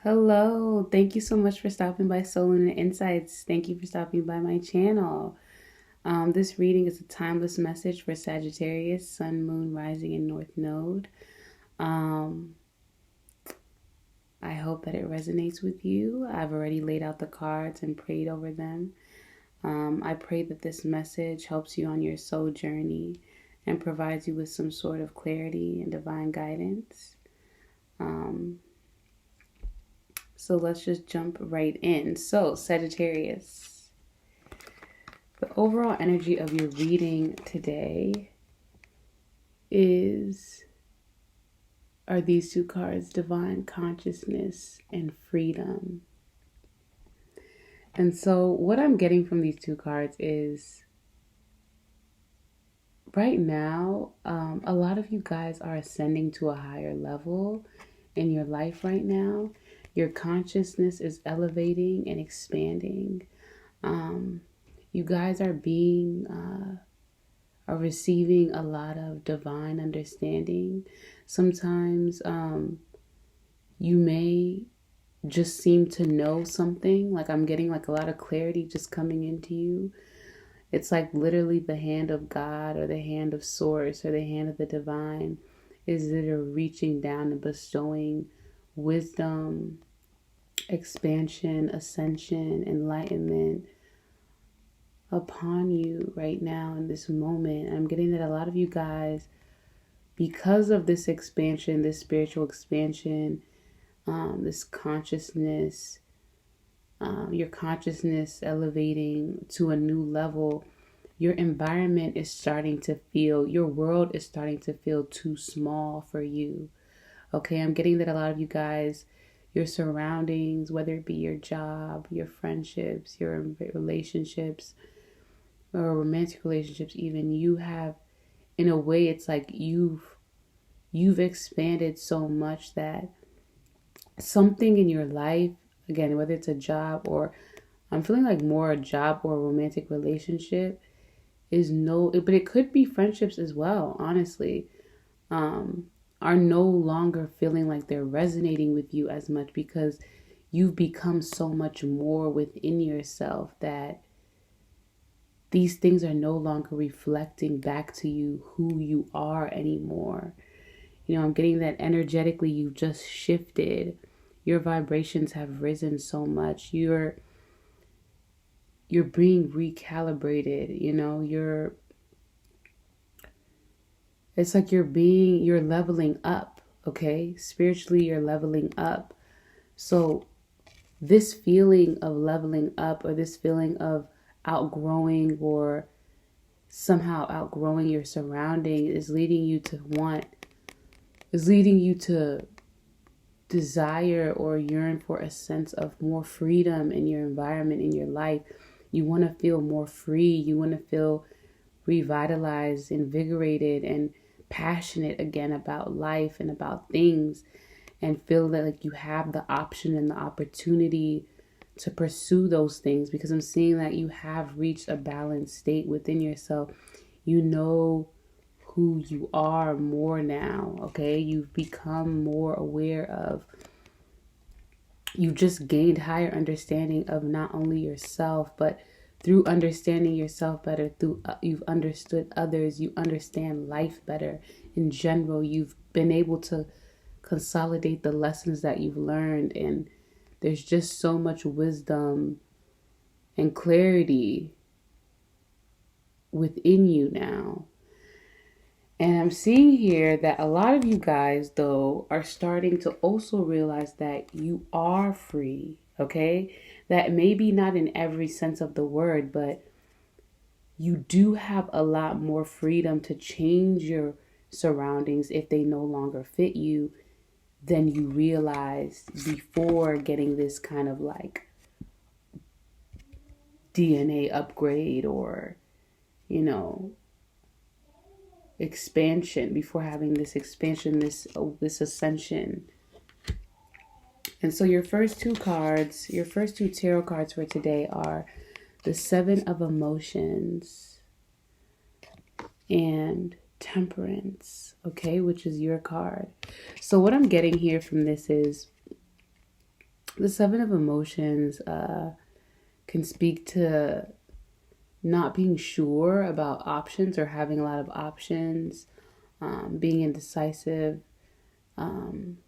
Hello, thank you so much for stopping by Soul and Insights. Thank you for stopping by my channel. This reading is a timeless message for Sagittarius, Sun, Moon, Rising, and North Node. Um, I hope that it resonates with you. I've already laid out the cards and prayed over them. I pray that this message helps you on your soul journey and provides you with some sort of clarity and divine guidance. Um, so let's just jump right in. So, Sagittarius. The overall energy of your reading today are these two cards, divine consciousness and freedom. And so what I'm getting from these two cards is right now, a lot of you guys are ascending to a higher level in your life right now. Your consciousness is elevating and expanding. You guys are receiving a lot of divine understanding. Sometimes you may just seem to know something. Like I'm getting like a lot of clarity just coming into you. It's like literally the hand of God or the hand of Source or the hand of the divine is literally reaching down and bestowing wisdom, expansion, ascension, enlightenment upon you right now in this moment. I'm getting that a lot of you guys, because of this expansion, this spiritual expansion, this consciousness, your consciousness elevating to a new level, your environment is starting to feel, your world is starting to feel too small for you. Okay, I'm getting that a lot of you guys, your surroundings, whether it be your job, your friendships, your relationships, or romantic relationships even, you have, in a way, it's like you've expanded so much that something in your life, again, whether it's a job or I'm feeling like more a job or a romantic relationship but it could be friendships as well, honestly, are no longer feeling like they're resonating with you as much because you've become so much more within yourself that these things are no longer reflecting back to you who you are anymore. I'm getting that energetically you've just shifted. Your vibrations have risen so much. You're being recalibrated, it's like you're leveling up, okay? Spiritually, you're leveling up. So this feeling of leveling up or this feeling of outgrowing or somehow outgrowing your surrounding is leading you to desire or yearn for a sense of more freedom in your environment, in your life. You want to feel more free. You want to feel revitalized, invigorated, and passionate again about life and about things, and feel that like you have the option and the opportunity to pursue those things, because I'm seeing that you have reached a balanced state within yourself. You know who you are more now, okay? You've become more aware of, you've just gained higher understanding of not only yourself, but through understanding yourself better, you've understood others, you understand life better in general. You've been able to consolidate the lessons that you've learned, and there's just so much wisdom and clarity within you now. And I'm seeing here that a lot of you guys, though, are starting to also realize that you are free, okay? That maybe not in every sense of the word, but you do have a lot more freedom to change your surroundings if they no longer fit you than you realized before getting this kind of like DNA upgrade or, you know, expansion, before having this expansion, this ascension. And so your first two tarot cards for today are the Seven of Emotions and Temperance, okay, which is your card. So what I'm getting here from this is The Seven of Emotions can speak to not being sure about options or having a lot of options, being indecisive. Um,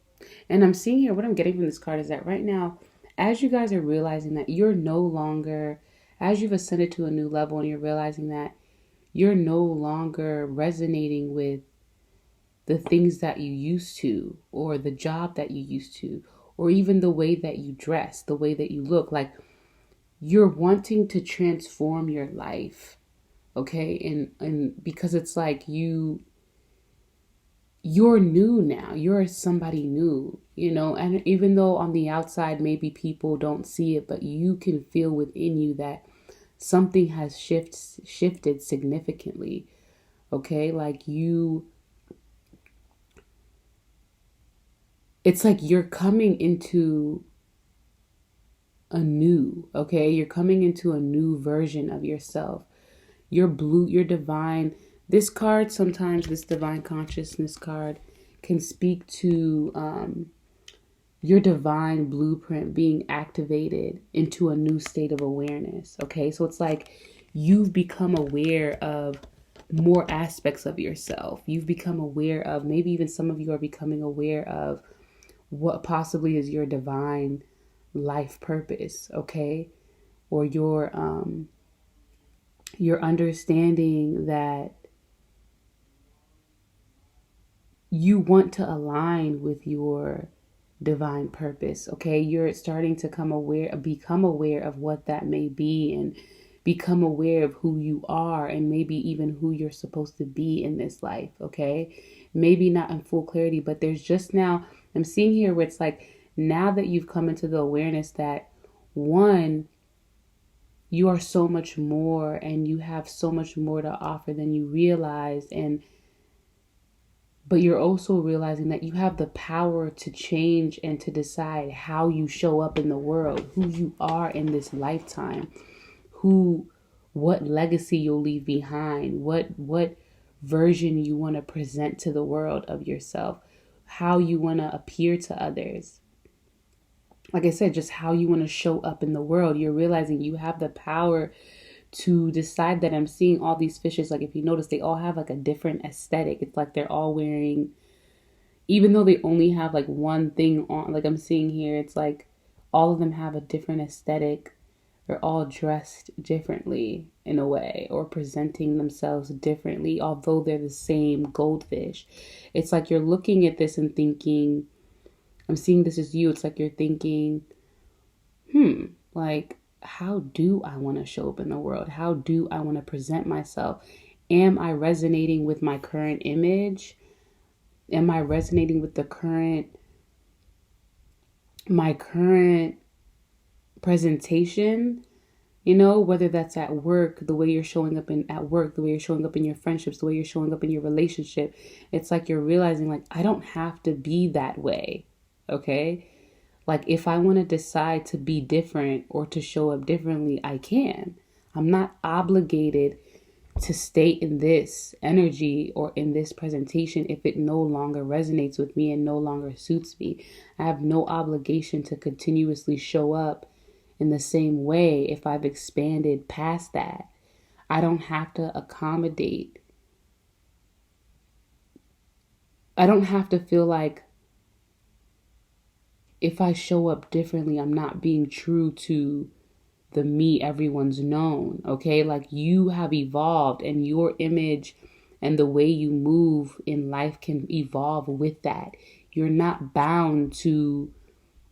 and I'm seeing here, what I'm getting from this card is that right now, as you guys are realizing that you're no longer, as you've ascended to a new level and you're realizing that you're no longer resonating with the things that you used to, or the job that you used to, or even the way that you dress, the way that you look. Like, you're wanting to transform your life, okay? And because it's like you're new now. You're somebody new, you know? And even though on the outside maybe people don't see it, but you can feel within you that something has shifted significantly, okay? Like it's like you're coming into a new, okay? You're coming into a new version of yourself. Your divine. This card, sometimes this divine consciousness card can speak to your divine blueprint being activated into a new state of awareness. Okay, so it's like you've become aware of more aspects of yourself. You've become aware of, maybe even some of you are becoming aware of what possibly is your divine life purpose. Okay, or your understanding that you want to align with your divine purpose. Okay, you're starting to become aware of what that may be, and become aware of who you are, and maybe even who you're supposed to be in this life. Okay, maybe not in full clarity, but there's just now, I'm seeing here where it's like, now that you've come into the awareness that, one, you are so much more and you have so much more to offer than you realized, but you're also realizing that you have the power to change and to decide how you show up in the world, who you are in this lifetime, what legacy you'll leave behind, what version you want to present to the world of yourself, how you want to appear to others. Like I said, just how you want to show up in the world. You're realizing you have the power to decide that. I'm seeing all these fishes, like if you notice, they all have like a different aesthetic. It's like they're all wearing, even though they only have like one thing on, like I'm seeing here, it's like all of them have a different aesthetic. They're all dressed differently in a way, or presenting themselves differently, although they're the same goldfish. It's like you're looking at this and thinking, I'm seeing this as you. It's like you're thinking, like, how do I want to show up in the world? How do I want to present myself? Am I resonating with my current image? Am I resonating with my current presentation? You know, whether that's at work, the way you're showing up at work, the way you're showing up in your friendships, the way you're showing up in your relationship. It's like you're realizing, like, I don't have to be that way. Okay? Like, if I want to decide to be different or to show up differently, I can. I'm not obligated to stay in this energy or in this presentation if it no longer resonates with me and no longer suits me. I have no obligation to continuously show up in the same way if I've expanded past that. I don't have to accommodate. I don't have to feel like if I show up differently, I'm not being true to the me everyone's known. Okay, like, you have evolved, and your image and the way you move in life can evolve with that. You're not bound to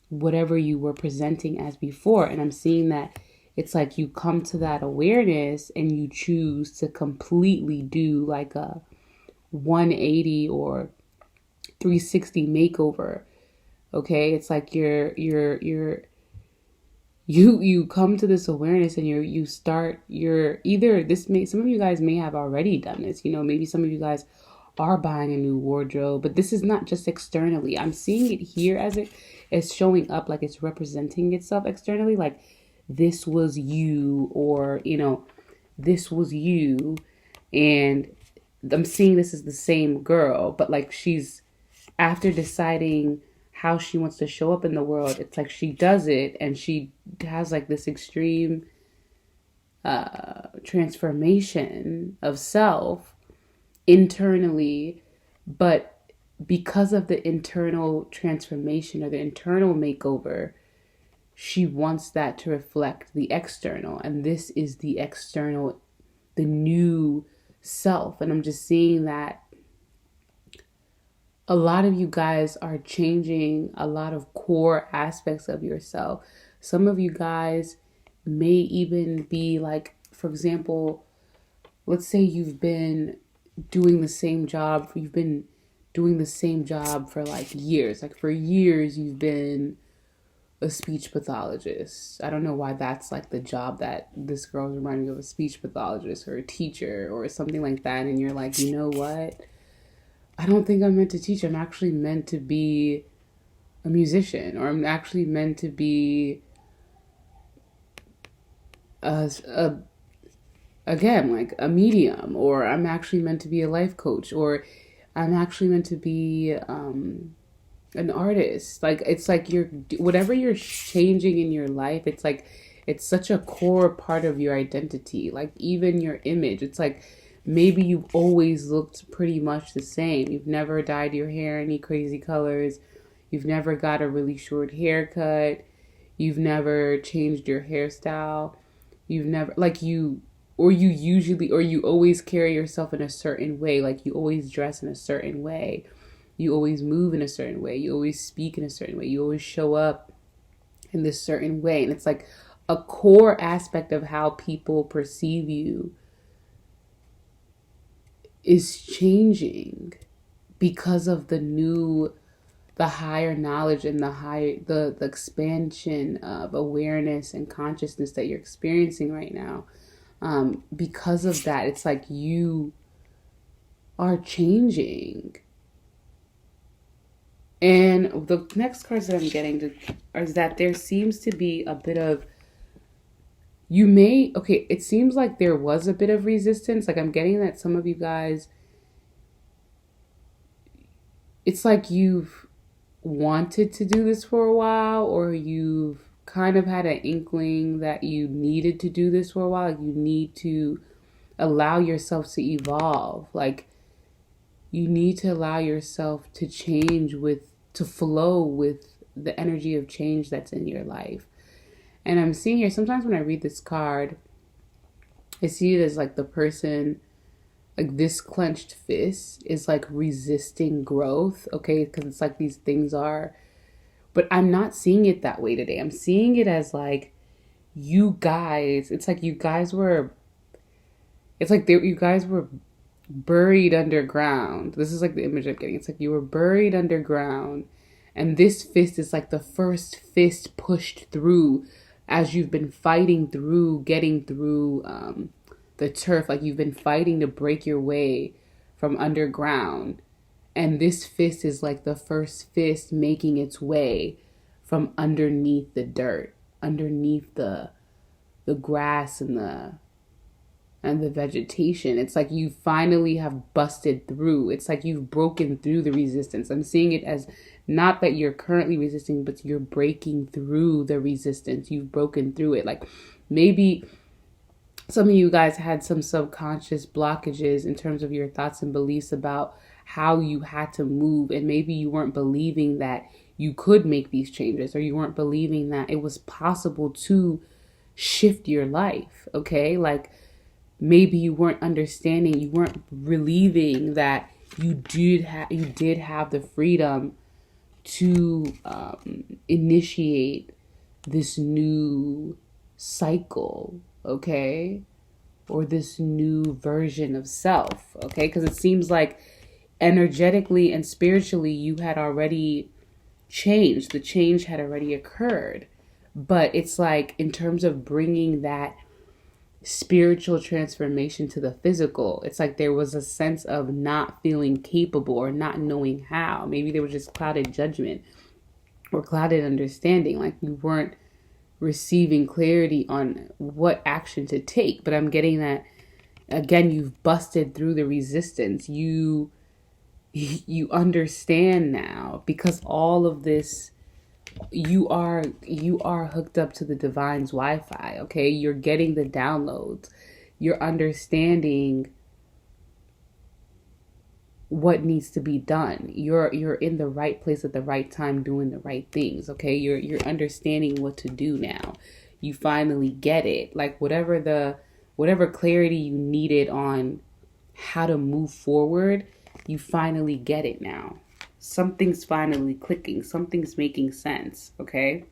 whatever you were presenting as before. And I'm seeing that it's like you come to that awareness and you choose to completely do like a 180 or 360 makeover. Okay, it's like you come to this awareness, and you're either, some of you guys may have already done this, you know, maybe some of you guys are buying a new wardrobe, but this is not just externally. I'm seeing it here as it is showing up, like it's representing itself externally, like this was you, or, you know, this was you. And I'm seeing this as the same girl, but like she's, after deciding how she wants to show up in the world. It's like she does it and she has like this extreme transformation of self internally, but because of the internal transformation or the internal makeover, she wants that to reflect the external. And this is the external, the new self. And I'm just seeing that a lot of you guys are changing a lot of core aspects of yourself. Some of you guys may even be like, for example, let's say you've been doing the same job. You've been doing the same job for like years. Like for years, you've been a speech pathologist. I don't know why that's like the job that this girl's reminding me of, a speech pathologist or a teacher or something like that. And you're like, you know what? I don't think I'm meant to teach. I'm actually meant to be a musician, or I'm actually meant to be again, like a medium, or I'm actually meant to be a life coach, or I'm actually meant to be an artist. Like, it's like whatever you're changing in your life, it's like, it's such a core part of your identity. Like even your image, it's like, maybe you've always looked pretty much the same. You've never dyed your hair any crazy colors. You've never got a really short haircut. You've never changed your hairstyle. You've never, like you always carry yourself in a certain way. Like you always dress in a certain way. You always move in a certain way. You always speak in a certain way. You always show up in this certain way. And it's like a core aspect of how people perceive you is changing because of the higher knowledge and the expansion of awareness and consciousness that you're experiencing right now. Because of that, it's like you are changing. And the next cards that I'm getting is that there seems to be a bit of, it seems like there was a bit of resistance. Like I'm getting that some of you guys, it's like you've wanted to do this for a while, or you've kind of had an inkling that you needed to do this for a while. Like you need to allow yourself to evolve. Like you need to allow yourself to change to flow with the energy of change that's in your life. And I'm seeing here, sometimes when I read this card, I see it as like the person, like this clenched fist is like resisting growth, okay? Because it's like these things are, but I'm not seeing it that way today. I'm seeing it as like you guys, it's like you guys were buried underground. This is like the image I'm getting. It's like you were buried underground, and this fist is like the first fist pushed through as you've been fighting through, getting through the turf. Like you've been fighting to break your way from underground. And this fist is like the first fist making its way from underneath the dirt, underneath the grass and the vegetation. It's like you finally have busted through. It's like you've broken through the resistance. I'm seeing it as not that you're currently resisting, but you're breaking through the resistance. You've broken through it. Like maybe some of you guys had some subconscious blockages in terms of your thoughts and beliefs about how you had to move. And maybe you weren't believing that you could make these changes, or you weren't believing that it was possible to shift your life. Okay. Like maybe you weren't understanding, you weren't believing that you did have the freedom to initiate this new cycle, okay? Or this new version of self, okay? Because it seems like energetically and spiritually you had already changed. The change had already occurred. But it's like in terms of bringing that spiritual transformation to the physical, it's like there was a sense of not feeling capable or not knowing how. Maybe there was just clouded judgment or clouded understanding, like you weren't receiving clarity on what action to take. But I'm getting that again, you've busted through the resistance. You you understand now, because all of this, you are hooked up to the divine's Wi-Fi. Okay, you're getting the downloads, you're understanding what needs to be done. You're in the right place at the right time, doing the right things. Okay, you're understanding what to do now. You finally get it. Like whatever clarity you needed on how to move forward, you finally get it now. Something's finally clicking. Something's making sense. Okay,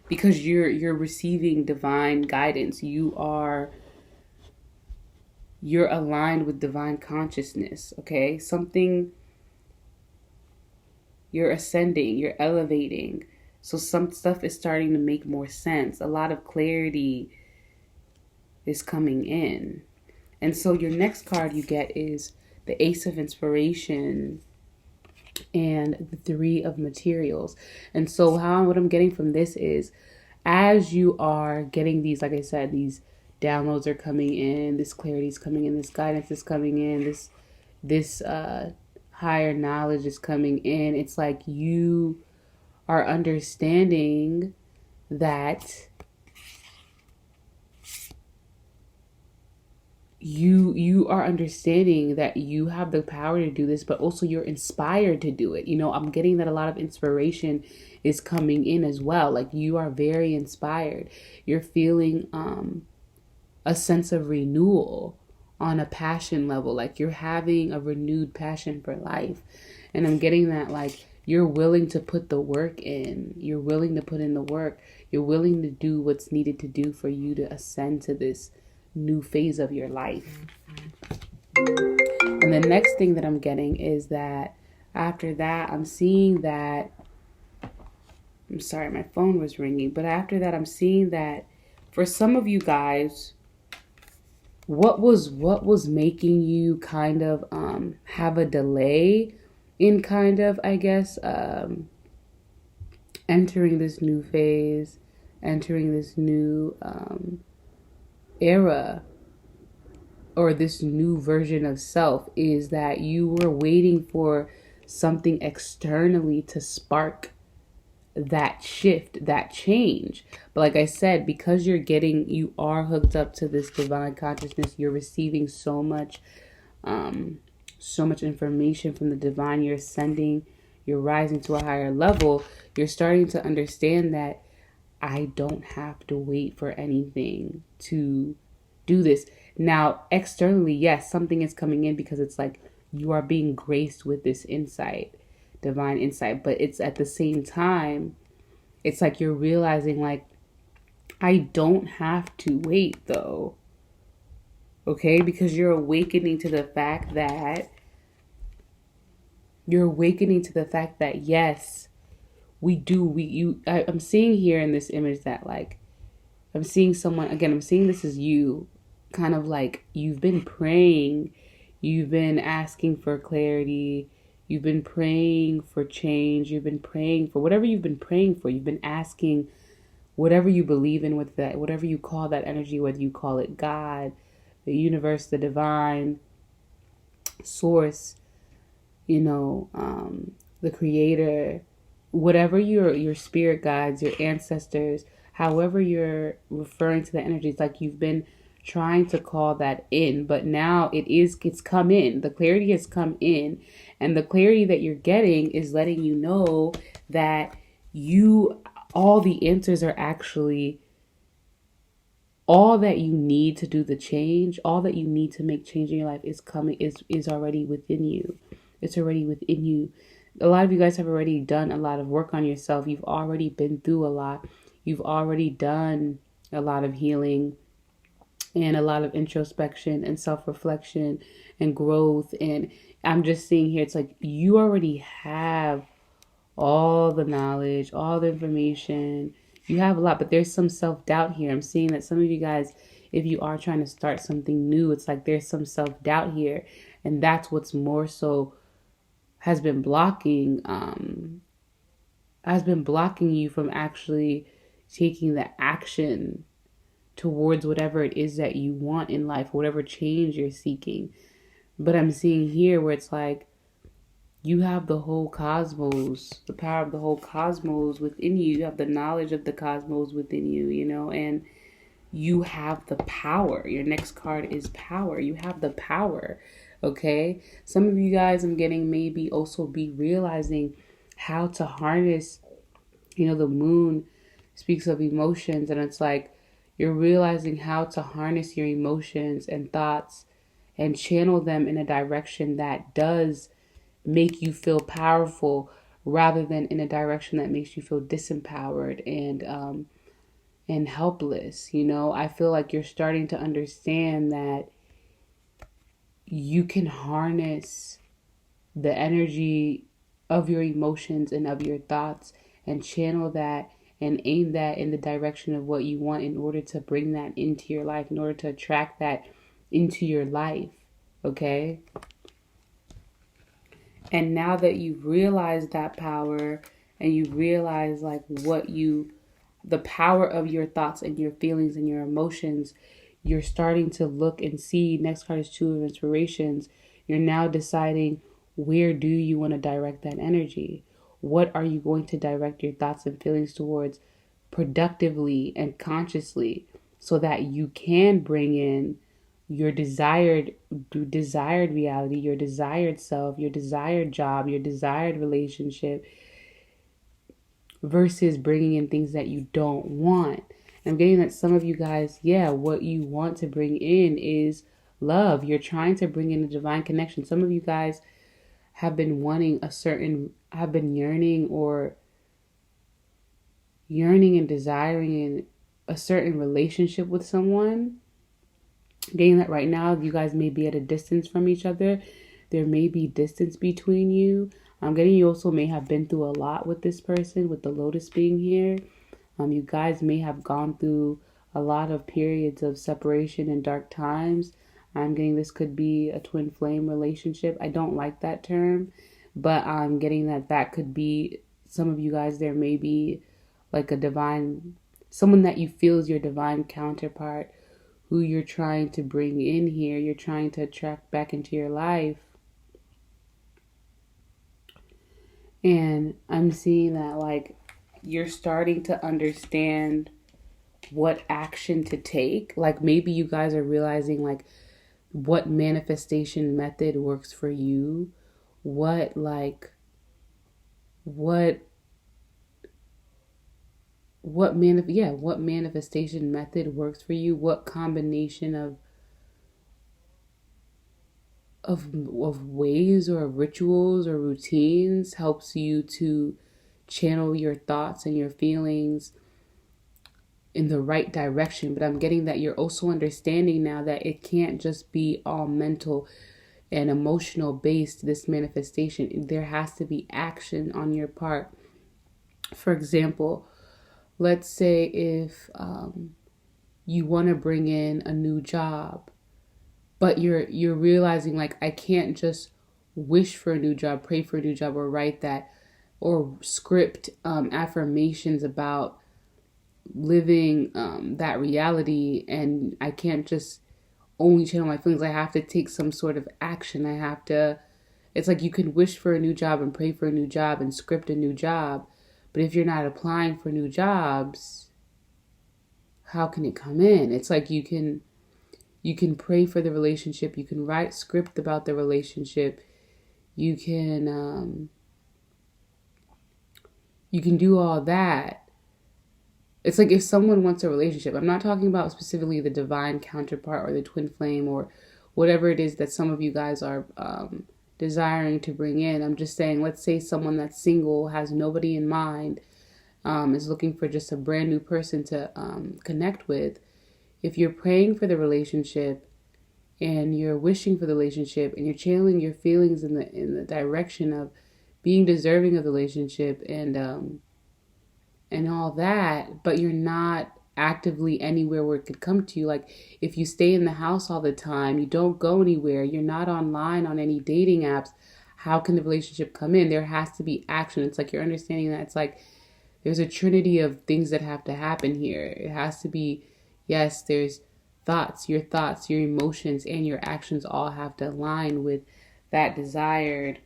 because you're receiving divine guidance. You're aligned with divine consciousness. Okay, you're ascending, you're elevating. So some stuff is starting to make more sense. A lot of clarity is coming in. And so your next card you get is the Ace of Inspiration and the Three of Materials. And so what I'm getting from this is, as you are getting these, like I said, these downloads are coming in, this clarity is coming in, this guidance is coming in, this higher knowledge is coming in. It's like you are understanding that you are understanding that you have the power to do this, but also you're inspired to do it. I'm getting that a lot of inspiration is coming in as well. Like you are very inspired. You're feeling a sense of renewal on a passion level. Like you're having a renewed passion for life. And I'm getting that, like, you're willing to put the work in. You're willing to put in the work. You're willing to do what's needed to do for you to ascend to this new phase of your life. And the next thing that I'm getting is that after that, I'm seeing that, I'm sorry, my phone was ringing, but after that, I'm seeing that for some of you guys, what was making you kind of have a delay in kind of, I guess, entering this new phase, entering this new era, or this new version of self, is that you were waiting for something externally to spark that shift, that change. But like I said, because you are hooked up to this divine consciousness, you're receiving so much information from the divine, you're ascending, you're rising to a higher level, you're starting to understand that I don't have to wait for anything to do this. Now, externally, yes, something is coming in, because it's like you are being graced with this insight, divine insight. But it's at the same time, it's like you're realizing, like, I don't have to wait though. Okay? Because you're awakening to the fact that yes, I'm seeing here in this image that, like, I'm seeing someone, again, I'm seeing this as you, kind of like you've been praying, you've been asking for clarity, you've been praying for change, you've been praying for whatever you've been praying for, you've been asking whatever you believe in with that, whatever you call that energy, whether you call it God, the universe, the divine source, the creator, whatever your spirit guides, your ancestors, however you're referring to the energy. It's like you've been trying to call that in, but now it's come in. The clarity has come in, and the clarity that you're getting is letting you know that all the answers are actually, all that you need to do the change, all that you need to make change in your life is already within you. It's already within you. A lot of you guys have already done a lot of work on yourself. You've already been through a lot. You've already done a lot of healing and a lot of introspection and self-reflection and growth. And I'm just seeing here, it's like you already have all the knowledge, all the information. You have a lot, but there's some self-doubt here. I'm seeing that some of you guys, if you are trying to start something new, it's like there's some self-doubt here. And that's what's more so has been blocking you from actually taking the action towards whatever it is that you want in life, whatever change you're seeking. But I'm seeing here where it's like you have the whole cosmos, the power of the whole cosmos within you. You have the knowledge of the cosmos within you, you know, and you have the power. Your next card is power. You have the power. Okay. Some of you guys, I'm getting, maybe also be realizing how to harness, you know, the moon speaks of emotions, and it's like you're realizing how to harness your emotions and thoughts and channel them in a direction that does make you feel powerful rather than in a direction that makes you feel disempowered and helpless. You know, I feel like you're starting to understand that you can harness the energy of your emotions and of your thoughts and channel that and aim that in the direction of what you want in order to bring that into your life, in order to attract that into your life. Okay? And now that you've realized that power and you realize like the power of your thoughts and your feelings and your emotions, you're starting to look and see. Next card is Two of Inspirations. You're now deciding, where do you want to direct that energy? What are you going to direct your thoughts and feelings towards productively and consciously so that you can bring in your desired reality, your desired self, your desired job, your desired relationship, versus bringing in things that you don't want. I'm getting that some of you guys, yeah, what you want to bring in is love. You're trying to bring in a divine connection. Some of you guys have been yearning and desiring in a certain relationship with someone. Getting that right now, you guys may be at a distance from each other. There may be distance between you. I'm getting you also may have been through a lot with this person, with the Lotus being here. You guys may have gone through a lot of periods of separation and dark times. I'm getting this could be a twin flame relationship. I don't like that term, but I'm getting that could be some of you guys. There may be like someone that you feel is your divine counterpart, who you're trying to bring in here. You're trying to attract back into your life. And I'm seeing that like you're starting to understand what action to take. Like maybe you guys are realizing like what manifestation method works for you. What manifestation method works for you. What combination of ways or rituals or routines helps you to channel your thoughts and your feelings in the right direction. But I'm getting that you're also understanding now that it can't just be all mental and emotional based, this manifestation. There has to be action on your part. For example, let's say if you want to bring in a new job, but you're realizing like I can't just wish for a new job, pray for a new job, or write that, or script affirmations about living that reality, and I can't just only channel my feelings. I have to take some sort of action. It's like you can wish for a new job and pray for a new job and script a new job, but if you're not applying for new jobs, how can it come in? It's like you can pray for the relationship, you can write script about the relationship, you can do all that. It's like if someone wants a relationship, I'm not talking about specifically the divine counterpart or the twin flame or whatever it is that some of you guys are desiring to bring in. I'm just saying, let's say someone that's single, has nobody in mind, is looking for just a brand new person to connect with. If you're praying for the relationship and you're wishing for the relationship and you're channeling your feelings in the direction of being deserving of the relationship and all that, but you're not actively anywhere where it could come to you. Like if you stay in the house all the time, you don't go anywhere, you're not online on any dating apps, how can the relationship come in? There has to be action. It's like you're understanding that it's like there's a trinity of things that have to happen here. It has to be, yes, there's thoughts, your emotions, and your actions all have to align with that desired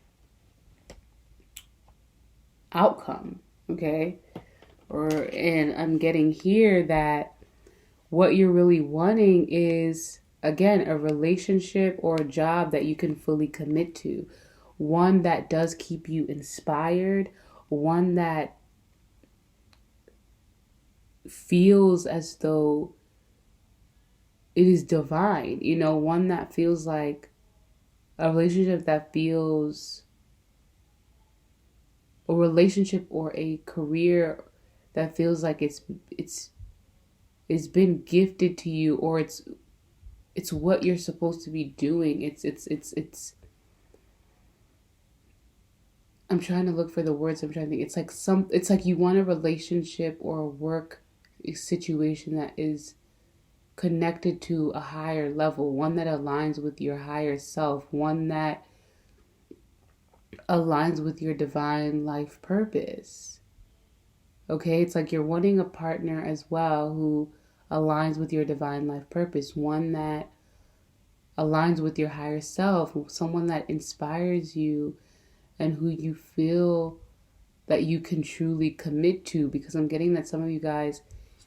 outcome. Okay. And I'm getting here that what you're really wanting is, again, a relationship or a job that you can fully commit to. One that does keep you inspired, one that feels as though it is divine, one that feels like a relationship that feels a relationship or a career that feels like it's been gifted to you, or it's what you're supposed to be doing. It's I'm trying to look for the words. I'm trying to think. It's like you want a relationship or a work situation that is connected to a higher level, one that aligns with your higher self, one that aligns with your divine life purpose. Okay, it's like you're wanting a partner as well who aligns with your divine life purpose, one that aligns with your higher self, someone that inspires you and who you feel that you can truly commit to. Because I'm getting that some of you guys,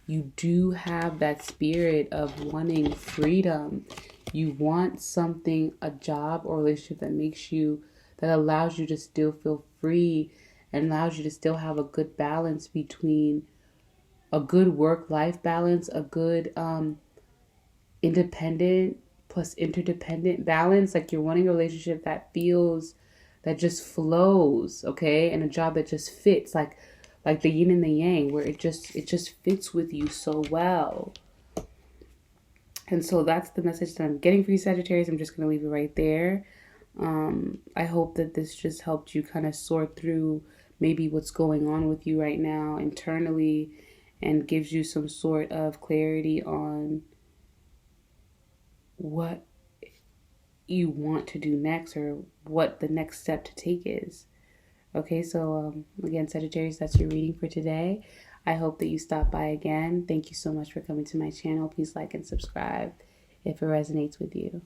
you do have that spirit of wanting freedom. You want something, a job or relationship that allows you to still feel free and allows you to still have a good balance between a good work-life balance, a good independent plus interdependent balance. Like you're wanting a relationship that just flows, okay? And a job that just fits, like the yin and the yang, where it just fits with you so well. And so that's the message that I'm getting for you, Sagittarius. I'm just going to leave it right there. I hope that this just helped you kind of sort through maybe what's going on with you right now internally and gives you some sort of clarity on what you want to do next or what the next step to take is. Okay, so again, Sagittarius, that's your reading for today. I hope that you stop by again. Thank you so much for coming to my channel. Please like and subscribe if it resonates with you.